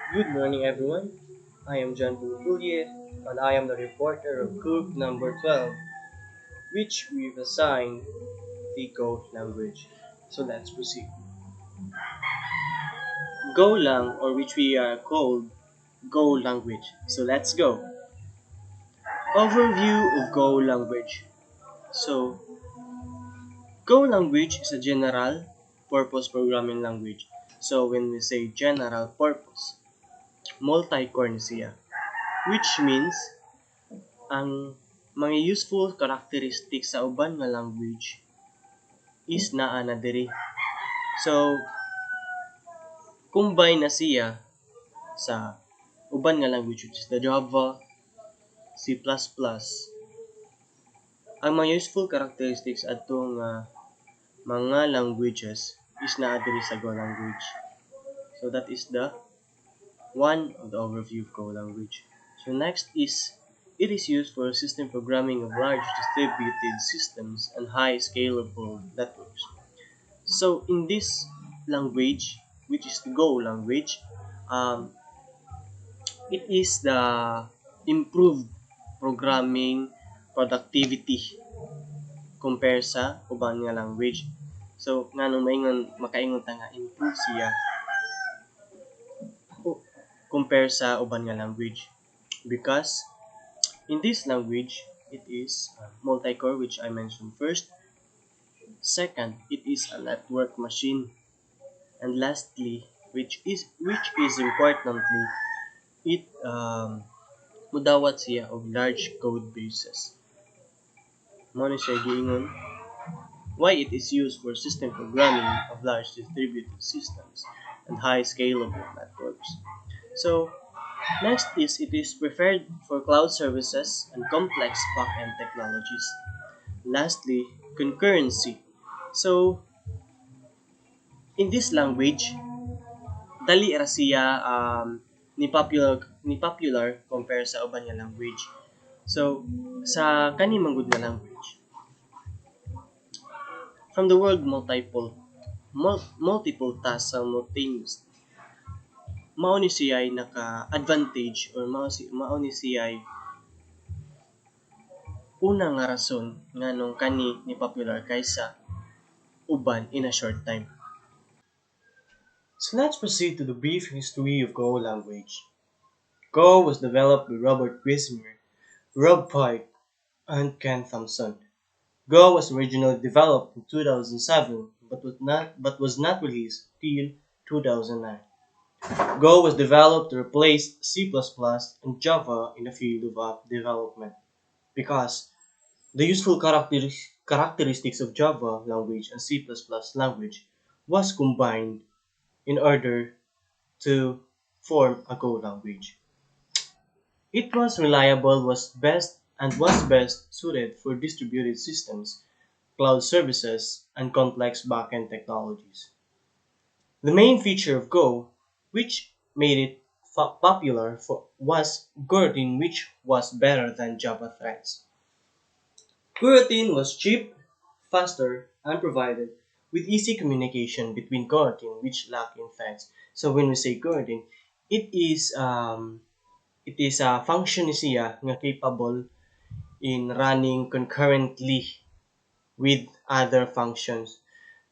Good morning, everyone. I am Jhon from Gulle, and I am the reporter of group number 12, which we've assigned the Go language. So let's proceed. Go lang, or which we are called Go language. So let's go. Overview of Go language. So, Go language is a general purpose programming language. So when we say general purpose, multi-core na siya, which means ang mga useful characteristics sa uban nga language is naa na diri. So, combine na siya sa uban nga language which is the Java, C++. Ang mga useful characteristics atong mga languages is naa diri sa Go language. So that is the one of the overview of Go language. So next is it is used for system programming of large distributed systems and high scalable networks. So in this language, which is the Go language, it is the improved programming productivity compare sa ubang nga language. So nganong makaingon ta nga improve siya compare sa uban nga language because in this language it is multi-core which I mentioned first. Second, it is a network machine. And lastly, which is importantly, it mudawat siya og large code bases. Mao ni siya giingon why it is used for system programming of large distributed systems and high scalable networks. So next is it is preferred for cloud services and complex backend technologies. Lastly, concurrency. So in this language, dali ra siya ni popular compare sa uban nga language. So sa kani manggod nga language, from the word multiple tasks simultaneously, mao ni siya ay naka-advantage or mao ni siya ay una nga rason nganong kani ni popular kaysa uban in a short time. So let's proceed to the brief history of Go language. Go was developed by Robert Wismer, Rob Pike, and Ken Thompson. Go was originally developed in 2007 but was not released till 2009. Go was developed to replace C++ and Java in the field of app development because the useful characteristics of Java language and C++ language was combined in order to form a Go language. It was reliable, was best suited for distributed systems, cloud services, and complex backend technologies. The main feature of Go, which made it popular, was coroutine, which was better than Java threads. Coroutine was cheap, faster, and provided with easy communication between coroutine, which lacked in threads. So when we say coroutine, it is a function siya nga capable in running concurrently with other functions.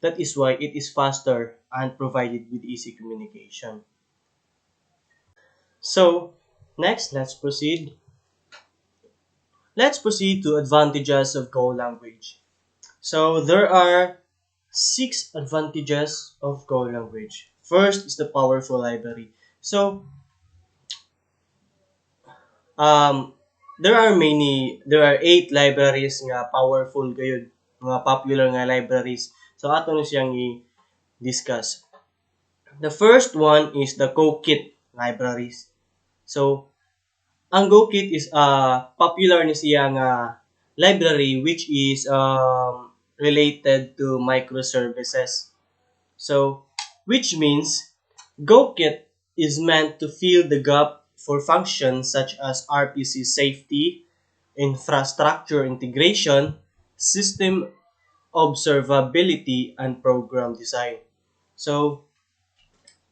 That is why it is faster and provided with easy communication. So, next, let's proceed. Let's proceed to advantages of Go language. So, there are 6 advantages of Go language. First is the powerful library. So, um, there are 8 libraries nga powerful gayud, mga popular nga libraries. So, ato na siyang i-discuss. The first one is the GoKit libraries. So, ang GoKit is popular ni siya nga library which is related to microservices. So, which means GoKit is meant to fill the gap for functions such as RPC safety, infrastructure integration, system observability, and program design. So,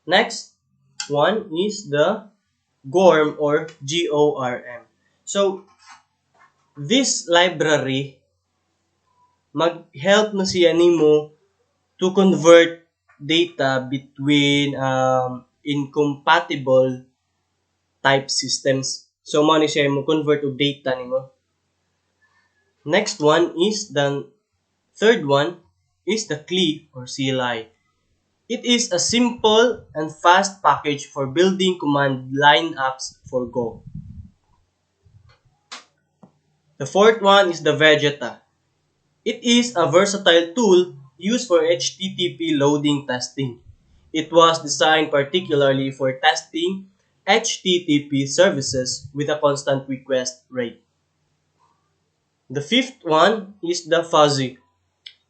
next, one is the GORM or GORM. So, this library mag-help na siya nimo to convert data between incompatible type systems. So, mo ni siya mo convert og data nimo. Next one is the third one is the CLI or CLI. It is a simple and fast package for building command line apps for Go. The fourth one is the Vegeta. It is a versatile tool used for HTTP loading testing. It was designed particularly for testing HTTP services with a constant request rate. The fifth one is the Fuzzy.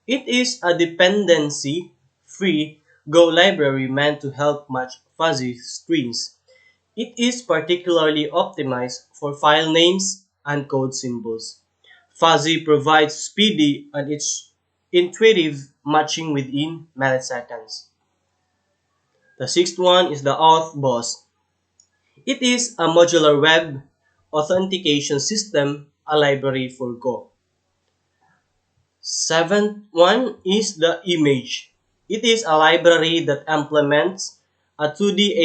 It is a dependency-free Go library meant to help match fuzzy strings. It is particularly optimized for file names and code symbols. Fuzzy provides speedy and intuitive matching within milliseconds. The sixth one is the Auth Boss. It is a modular web authentication system, a library for Go. Seventh one is the Image. It is a library that implements a 2D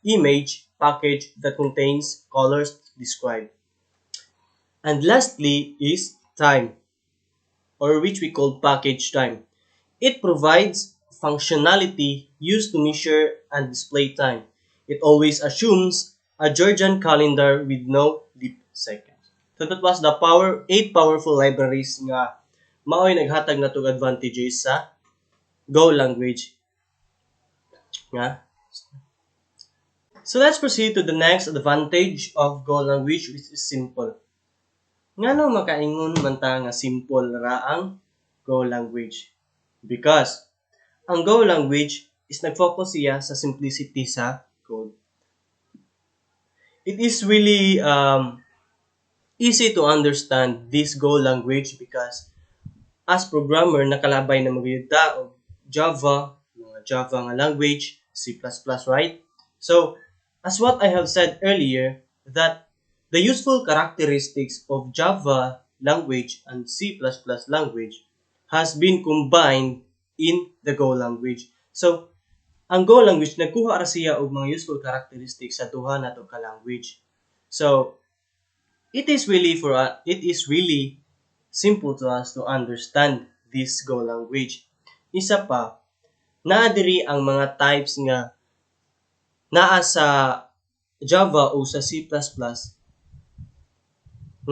image package that contains colors described. And lastly is Time, or which we call package time. It provides functionality used to measure and display time. It always assumes a Georgian calendar with no leap seconds. So that was the 8 powerful libraries nga mao'y naghatag natong advantages sa Go language. Nga. So let's proceed to the next advantage of Go language, which is simple. Ngano makaingon man ta nga simple ra ang Go language? Because ang Go language is nag-focus siya sa simplicity sa code. It is really easy to understand this Go language because as programmer nakalabay na magyuta og Java, mga Java nga language, C++, right? So, as what I have said earlier, that the useful characteristics of Java language and C++ language has been combined in the Go language. So, ang Go language nagkuha ra siya og mga useful characteristics sa duha nato ka language. So, it is really simple to us to understand this Go language. Isa pa, naa diri ang mga types nga naa sa Java o sa C++ nga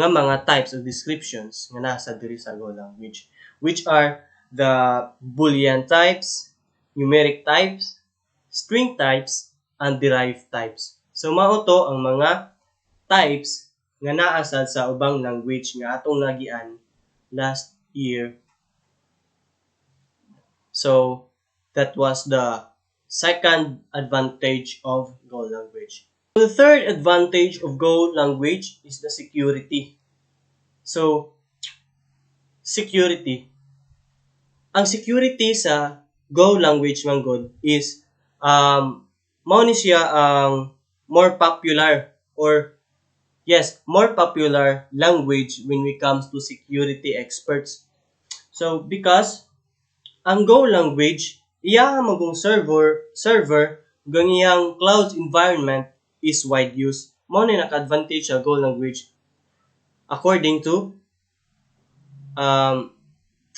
mga types of descriptions nga nasa diri sa Go language, which are the Boolean types, numeric types, string types, and derived types. So mao to ang mga types nga naa sa ubang language nga atong nagian last year. So that was the second advantage of Go language. The third advantage of Go language is the security. So, security. Ang security sa Go language man god is mao ni siya ang more popular language when it comes to security experts. So, because ang Go language, iya magong server gang iyang cloud environment is wide use. Mao ni naka-advantage sa Go language according to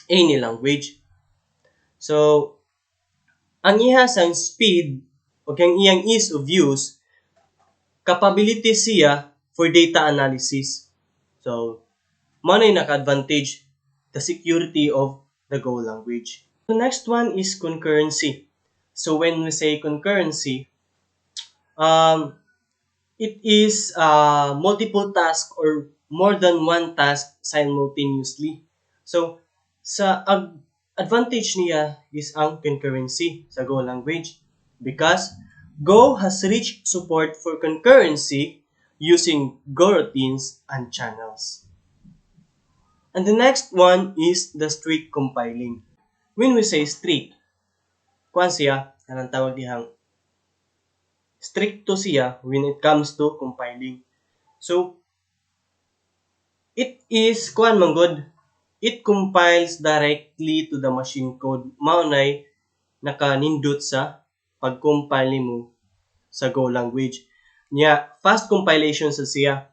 any language. So, ang iha sang speed o ang iyang ease of use, capability siya for data analysis. So, mao ni naka-advantage the security of the Go language. The next one is concurrency. So when we say concurrency, it is multiple task or more than one task simultaneously. So sa advantage niya is ang concurrency sa Go language because Go has rich support for concurrency using Go routines and channels. And the next one is the strict compiling. When we say strict, kuan siya, anong tawag dihang stricto siya when it comes to compiling. So, it is, kuan man good, it compiles directly to the machine code. Maunay, nakanindot sa pag-compile mo sa Go language. Fast compilation sa siya.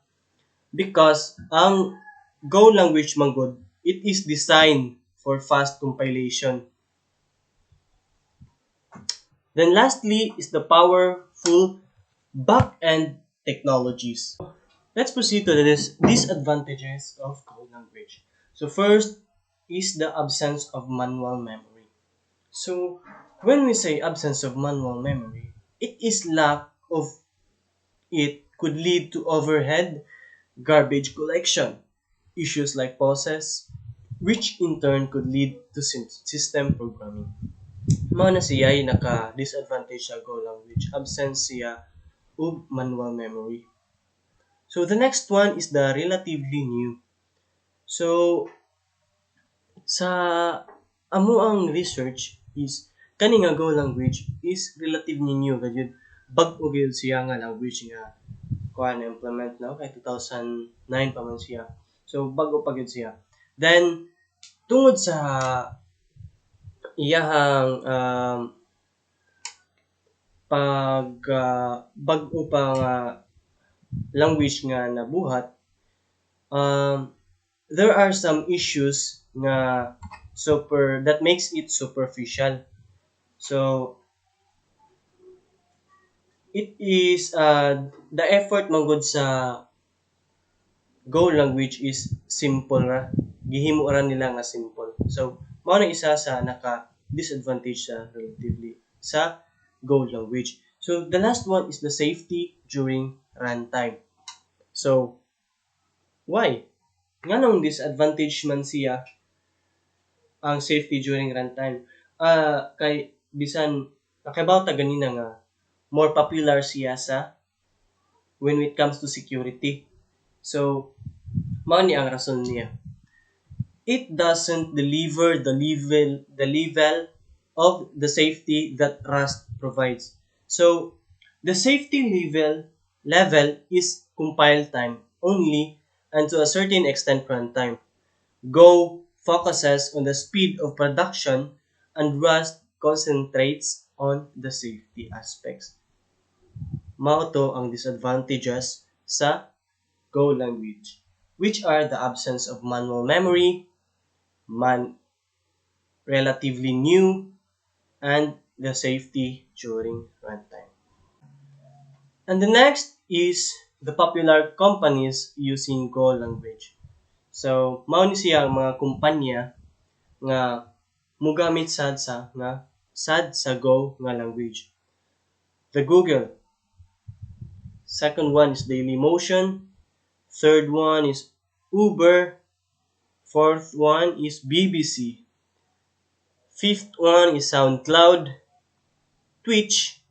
Because ang Go language man good, it is designed for fast compilation. Then lastly is the powerful back-end technologies. Let's proceed to the disadvantages of Go language. So first is the absence of manual memory. So when we say absence of manual memory, it is lack of it could lead to overhead, garbage collection, issues like pauses, which in turn could lead to system programming. Mao na siya ay naka-disadvantage sa Go language, absence siya of manual memory. So the next one is the relatively new. So sa amo ang research is kani nga Go language is relatively new gayud. Bag-o gyud siya nga language nga kuan implement na kay 2009 pa man siya. So bag-o pa gyud siya. Then tungod sa iyahang bag-o pa nga language nga nabuhat, there are some issues nga that makes it superficial. So it is the effort man gud sa Go language is simple ra. Gihimo ra nila nga simple. So mao na isa sa naka-disadvantage sa relatively sa Go language. So the last one is the safety during runtime. So why? Nganong disadvantage man siya ang safety during runtime? Kay bisan nakabaw ta ganina nga more popular siya sa when it comes to security. So mao ni ang rason niya. It doesn't deliver the level of the safety that Rust provides. So the safety level is compile time only and to a certain extent runtime. Go focuses on the speed of production and Rust concentrates on the safety aspects. Mao to ang disadvantages sa Go language, which are the absence of manual memory, relatively new, and the safety during runtime. And the next is the popular companies using Go language. So, mao ni siya ang mga kumpanya nga mogamit sad sa Go nga language. The Google. Second one is Dailymotion. Third one is Uber. Fourth one is BBC. Fifth one is SoundCloud, Twitch,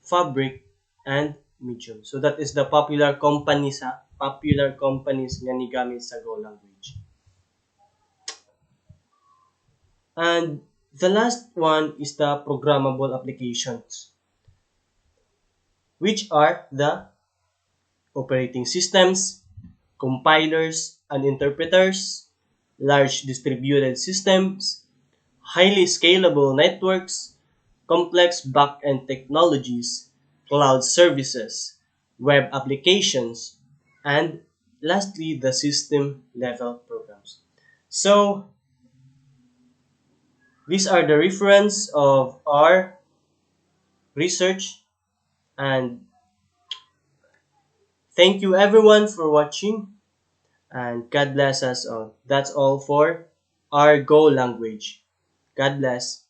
Fabric, and Medium. So that is the popular companies nga nigamit sa Go language. And the last one is the programmable applications, which are the operating systems, compilers and interpreters, large distributed systems, highly scalable networks, complex back-end technologies, cloud services, web applications, and lastly, the system-level programs. So, these are the reference of our research, and thank you everyone for watching, and God bless us all. That's all for our Go language. God bless.